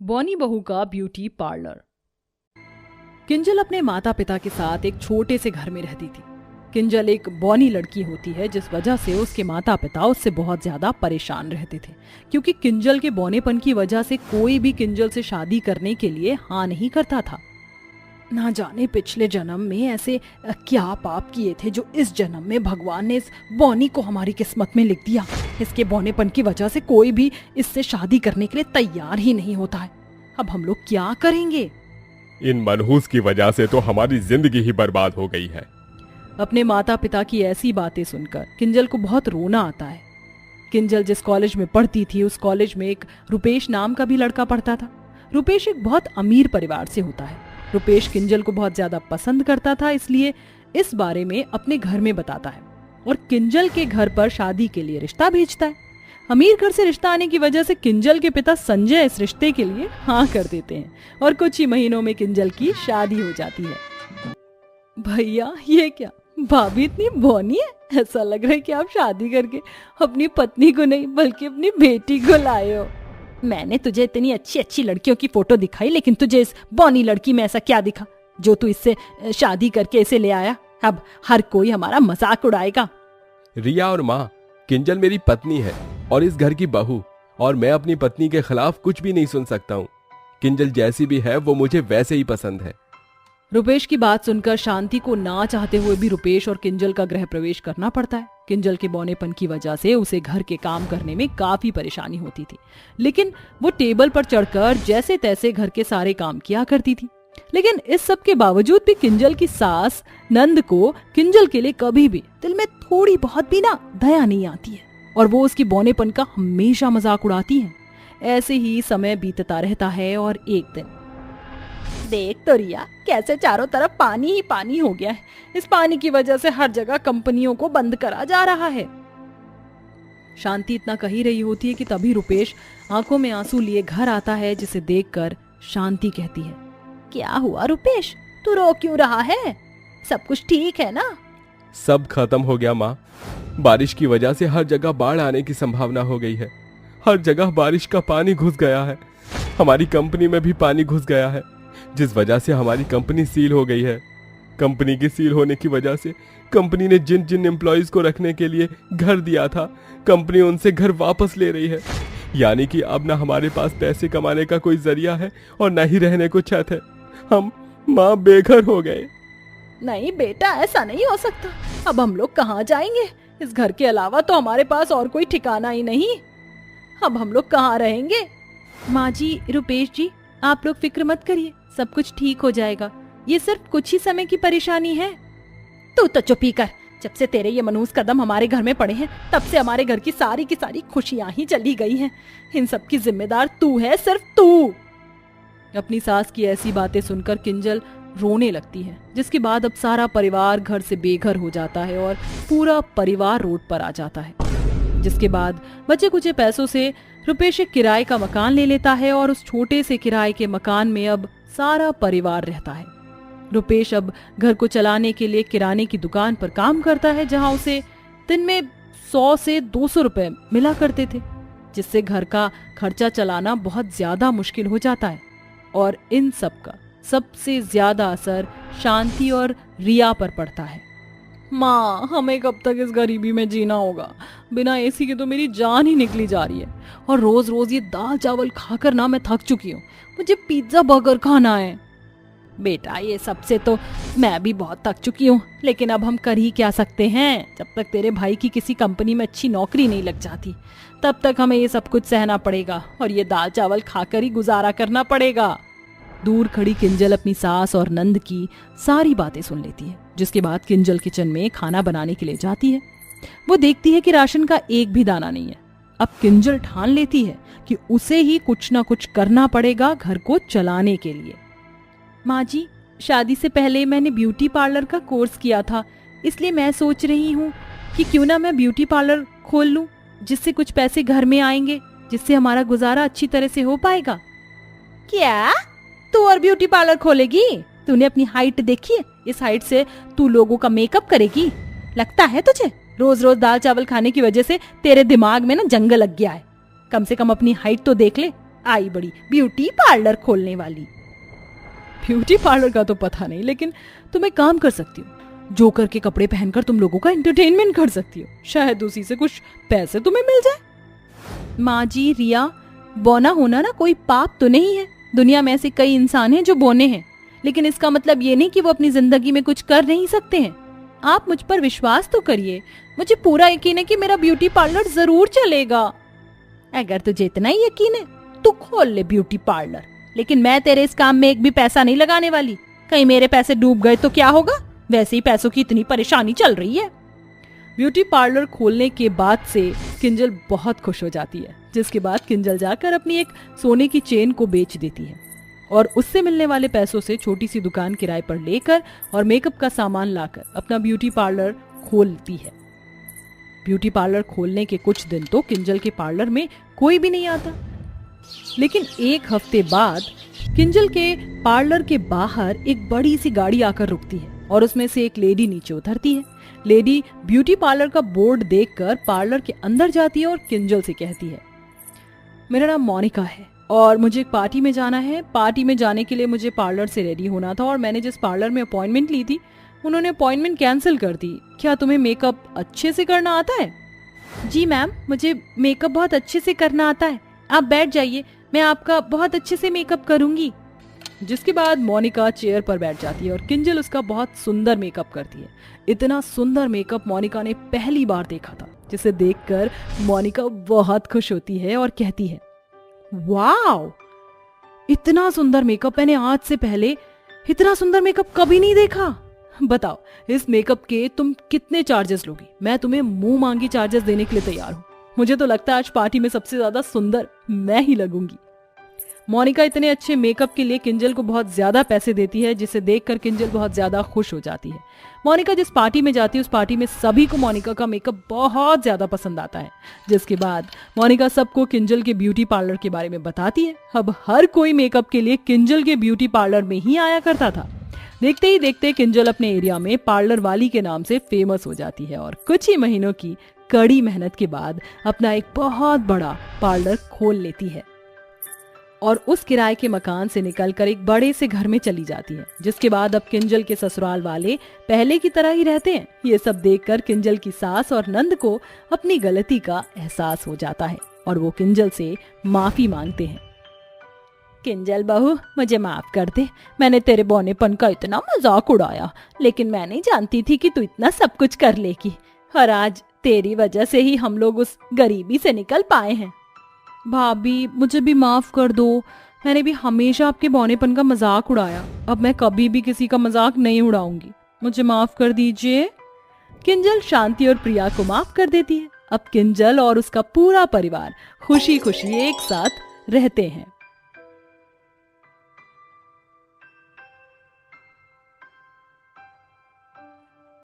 Bonnie बहू का beauty parlour. Kinjal अपने माता पिता के साथ एक छोटे से घर में रहती थी। किंजल एक बॉनी लड़की होती है, जिस वजह से उसके माता पिता उससे बहुत ज्यादा परेशान रहते थे, क्योंकि किंजल के बौनेपन की वजह से कोई भी किंजल से शादी करने के लिए हाँ नहीं करता था। ना जाने पिछले जन्म में ऐसे क्या पाप किए थे जो इस जन्म में भगवान ने इस बॉनी को हमारी किस्मत में लिख दिया। इसके बौनेपन की वजह से कोई भी इससे शादी करने के लिए तैयार ही नहीं होता है। अब हम लोग क्या करेंगे? इन मनहूस की वजह से तो हमारी जिंदगी ही बर्बाद हो गई है। अपने माता पिता की ऐसी बातें सुनकर किंजल को बहुत रोना आता है। किंजल जिस कॉलेज में पढ़ती थी, उस कॉलेज में एक रुपेश नाम का भी लड़का पढ़ता था। रुपेश एक बहुत अमीर परिवार से होता है। रुपेश किंजल को बहुत ज्यादा पसंद करता था, इसलिए इस बारे में अपने घर में बताता है और किंजल के घर पर शादी के लिए रिश्ता भेजता है। अमीर घर से रिश्ता आने की वजह से किंजल के पिता संजय इस रिश्ते के लिए हाँ कर देते हैं और कुछ ही महीनों में किंजल की शादी हो जाती है। भैया, ये क्या भाभी इतनी बौनी है? ऐसा लग रहा है कि आप शादी करके अपनी पत्नी को नहीं बल्कि अपनी बेटी को लाए हो। मैंने तुझे इतनी अच्छी अच्छी लड़कियों की फोटो दिखाई, लेकिन तुझे इस बौनी लड़की में ऐसा क्या दिखा जो तू इससे शादी करके इसे ले आया? अब हर कोई हमारा मजाक उड़ाएगा। रिया और माँ, किंजल मेरी पत्नी है और इस घर की बहू, और मैं अपनी पत्नी के खिलाफ कुछ भी नहीं सुन सकता हूँ। किंजल जैसी भी है वो मुझे वैसे ही पसंद है। रुपेश की बात सुनकर शांति को ना चाहते हुए भी रुपेश और किंजल का गृह प्रवेश करना पड़ता है। किंजल के बौनेपन की वजह से उसे घर के काम करने में काफी परेशानी होती थी, लेकिन वो टेबल पर चढ़कर जैसे तैसे घर के सारे काम किया करती थी। लेकिन इस सब के बावजूद भी किंजल की सास नंद को किंजल के लिए कभी भी दिल में थोड़ी बहुत भी ना दया नहीं आती है और वो उसकी बौनेपन का हमेशा मजाक उड़ाती है। ऐसे ही समय बीतता रहता है और एक दिन देख तो रिया, कैसे चारों तरफ पानी ही पानी हो गया है। इस पानी की वजह से हर जगह कंपनियों को बंद करा जा रहा है। शांति इतना कही रही होती है कि तभी रुपेश आंखों में आंसू लिए घर आता है, जिसे देखकर शांति कहती है, क्या हुआ रुपेश, तू रो क्यों रहा है? सब कुछ ठीक है ना? सब खत्म हो गया माँ। बारिश की वजह से हर जगह बाढ़ आने की संभावना हो गई है। हर जगह बारिश का पानी घुस गया है। हमारी कंपनी में भी पानी घुस गया है, जिस वजह से हमारी कंपनी सील हो गई है। कंपनी की सील होने की वजह से कंपनी ने जिन जिन एम्प्लॉइज को रखने के लिए घर दिया था, कंपनी उनसे घर वापस ले रही है। यानी कि अब ना हमारे पास पैसे कमाने का कोई जरिया है और ना ही रहने को छत है। हम माँ बेघर हो गए। नहीं बेटा, ऐसा नहीं हो सकता। अब हम लोग कहाँ जाएंगे? इस घर के अलावा तो हमारे पास और कोई ठिकाना ही नहीं। अब हम लोग कहाँ रहेंगे? माँ जी, रुपेश जी, आप लोग फिक्र मत करिए, सब कुछ ठीक हो जाएगा। ये सिर्फ कुछ ही समय की परेशानी है। तू तो चुप ही कर। जब से तेरे ये मनहूस कदम हमारे घर में पड़े हैं, तब से हमारे घर की सारी खुशियां ही चली गई हैं। इन सब की जिम्मेदार तू है, सिर्फ तू। अपनी सास की ऐसी बातें सुनकर किंजल रोने लगती है, जिसके बाद अब सारा परिवार घर से बेघर हो जाता है और पूरा परिवार रोड पर आ जाता है। जिसके बाद बचे कुछ पैसों से रुपेश एक किराए का मकान ले लेता है और उस छोटे से किराए के मकान में अब सारा परिवार रहता है। रुपेश अब घर को चलाने के लिए किराने की दुकान पर काम करता है, जहां उसे दिन में 100 से 200 रुपए मिला करते थे, जिससे घर का खर्चा चलाना बहुत ज्यादा मुश्किल हो जाता है। और इन सब का सबसे ज्यादा असर शांति और रिया पर पड़ता है। माँ, हमें कब तक इस गरीबी में जीना होगा? बिना एसी के तो मेरी जान ही निकली जा रही है और रोज रोज ये दाल चावल खाकर ना मैं थक चुकी हूँ। मुझे पिज्जा बर्गर खाना है। बेटा, ये सबसे तो मैं भी बहुत थक चुकी हूँ, लेकिन अब हम कर ही क्या सकते हैं? जब तक तेरे भाई की किसी कंपनी में अच्छी नौकरी नहीं लग जाती, तब तक हमें ये सब कुछ सहना पड़ेगा और ये दाल चावल खाकर ही गुजारा करना पड़ेगा। दूर खड़ी किंजल अपनी सास और नंद की सारी बातें सुन लेती है, जिसके बाद किंजल किचन में खाना बनाने के लिए जाती है। वो देखती है कि राशन का एक भी दाना नहीं है। अब किंजल ठान लेती है कि उसे ही कुछ ना कुछ करना पड़ेगा घर को चलाने के लिए। माँ जी, शादी से पहले मैंने ब्यूटी पार्लर का कोर्स किया था, इसलिए मैं सोच रही हूँ कि क्यों ना मैं ब्यूटी पार्लर खोल लूँ, जिससे कुछ पैसे घर में आएंगे, जिससे हमारा गुजारा अच्छी तरह से हो पाएगा। क्या तू और ब्यूटी पार्लर खोलेगी? तूने अपनी हाइट देखी है? इस हाइट से तू लोगों का मेकअप करेगी? लगता है तुझे? रोज रोज दाल चावल खाने की वजह से तेरे दिमाग में ना जंग लग गया है। कम से कम अपनी हाइट तो देख ले। आई बड़ी ब्यूटी पार्लर खोलने वाली। ब्यूटी पार्लर का तो पता नहीं, लेकिन तुम एक काम कर सकती हो, जोकर के कपड़े पहनकर तुम लोगों का एंटरटेनमेंट कर सकती हो, शायद उसी से कुछ पैसे तुम्हें मिल जाए। माँ जी, रिया, बौना होना ना कोई पाप तो नहीं है। दुनिया में ऐसे कई इंसान हैं जो बौने हैं, लेकिन इसका मतलब ये नहीं कि वो अपनी जिंदगी में कुछ कर नहीं सकते हैं। आप मुझ पर विश्वास तो करिए, मुझे पूरा यकीन है कि मेरा ब्यूटी पार्लर जरूर चलेगा। अगर तुझे इतना ही यकीन है तो खोल ले ब्यूटी पार्लर, लेकिन मैं तेरे इस काम में एक भी पैसा नहीं लगाने वाली। कहीं मेरे पैसे डूब गए तो क्या होगा? वैसे ही पैसों की इतनी परेशानी चल रही है। ब्यूटी पार्लर खोलने के बाद से किंजल बहुत खुश हो जाती है, जिसके बाद किंजल जाकर अपनी एक सोने की चेन को बेच देती है और उससे मिलने वाले पैसों से छोटी सी दुकान किराए पर लेकर और मेकअप का सामान लाकर अपना ब्यूटी पार्लर खोलती है। ब्यूटी पार्लर खोलने के कुछ दिन तो किंजल के पार्लर में कोई भी नहीं आता, लेकिन एक हफ्ते बाद किंजल के पार्लर के बाहर एक बड़ी सी गाड़ी आकर रुकती है और उसमें से एक लेडी नीचे उतरती है। लेडी ब्यूटी पार्लर का बोर्ड देखकर पार्लर के अंदर जाती है और किंजल से कहती है, मेरा नाम मोनिका है और मुझे एक पार्टी में जाना है। पार्टी में जाने के लिए मुझे पार्लर से रेडी होना था और मैंने जिस पार्लर में अपॉइंटमेंट ली थी उन्होंने अपॉइंटमेंट कैंसिल कर दी। क्या तुम्हें मेकअप अच्छे से करना आता है? जी मैम, मुझे मेकअप बहुत अच्छे से करना आता है। आप बैठ जाइए, मैं आपका बहुत अच्छे से मेकअप करूंगी। जिसके बाद मोनिका चेयर पर बैठ जाती है और किंजल उसका बहुत सुंदर मेकअप करती है। इतना सुंदर मेकअप मोनिका ने पहली बार देखा था, जिसे देखकर मोनिका बहुत खुश होती है और कहती है, वाव, इतना सुंदर मेकअप मैंने आज से पहले इतना सुंदर मेकअप कभी नहीं देखा। बताओ, इस मेकअप के तुम कितने चार्जेस लोगी? मैं तुम्हें मुंह मांगी चार्जेस देने के लिए तैयार हूँ। मुझे तो लगता है आज पार्टी में सबसे ज्यादा सुंदर मैं ही लगूंगी। मोनिका इतने अच्छे मेकअप के लिए किंजल को बहुत ज्यादा पैसे देती है, जिसे देखकर किंजल बहुत ज्यादा खुश हो जाती है। मोनिका जिस पार्टी में जाती है उस पार्टी में सभी को मोनिका का मेकअप बहुत ज्यादा पसंद आता है। जिसके बाद मोनिका सबको किंजल के ब्यूटी पार्लर के बारे में बताती है। अब हर कोई मेकअप के लिए किंजल के ब्यूटी पार्लर में ही आया करता था। देखते ही देखते किंजल अपने एरिया में पार्लर वाली के नाम से फेमस हो जाती है और कुछ ही महीनों की कड़ी मेहनत के बाद अपना एक बहुत बड़ा पार्लर खोल लेती है और उस किराए के मकान से निकलकर एक बड़े से घर में चली जाती है। जिसके बाद अब किंजल के ससुराल वाले पहले की तरह ही रहते हैं। ये सब देखकर किंजल की सास और नंद को अपनी गलती का एहसास हो जाता है और वो किंजल से माफी मांगते हैं। किंजल बहू, मुझे माफ कर दे, मैंने तेरे बौनेपन का इतना मजाक उड़ाया, लेकिन मैं नहीं जानती थी कि तू इतना सब कुछ कर लेगी और आज तेरी वजह से ही हम लोग उस गरीबी से निकल पाए हैं। भाभी, मुझे भी माफ कर दो, मैंने भी हमेशा आपके बौनेपन का मजाक उड़ाया। अब मैं कभी भी किसी का मजाक नहीं उड़ाऊंगी, मुझे माफ कर दीजिए। किंजल शांति और प्रिया को माफ कर देती है। अब किंजल और उसका पूरा परिवार खुशी खुशी एक साथ रहते हैं।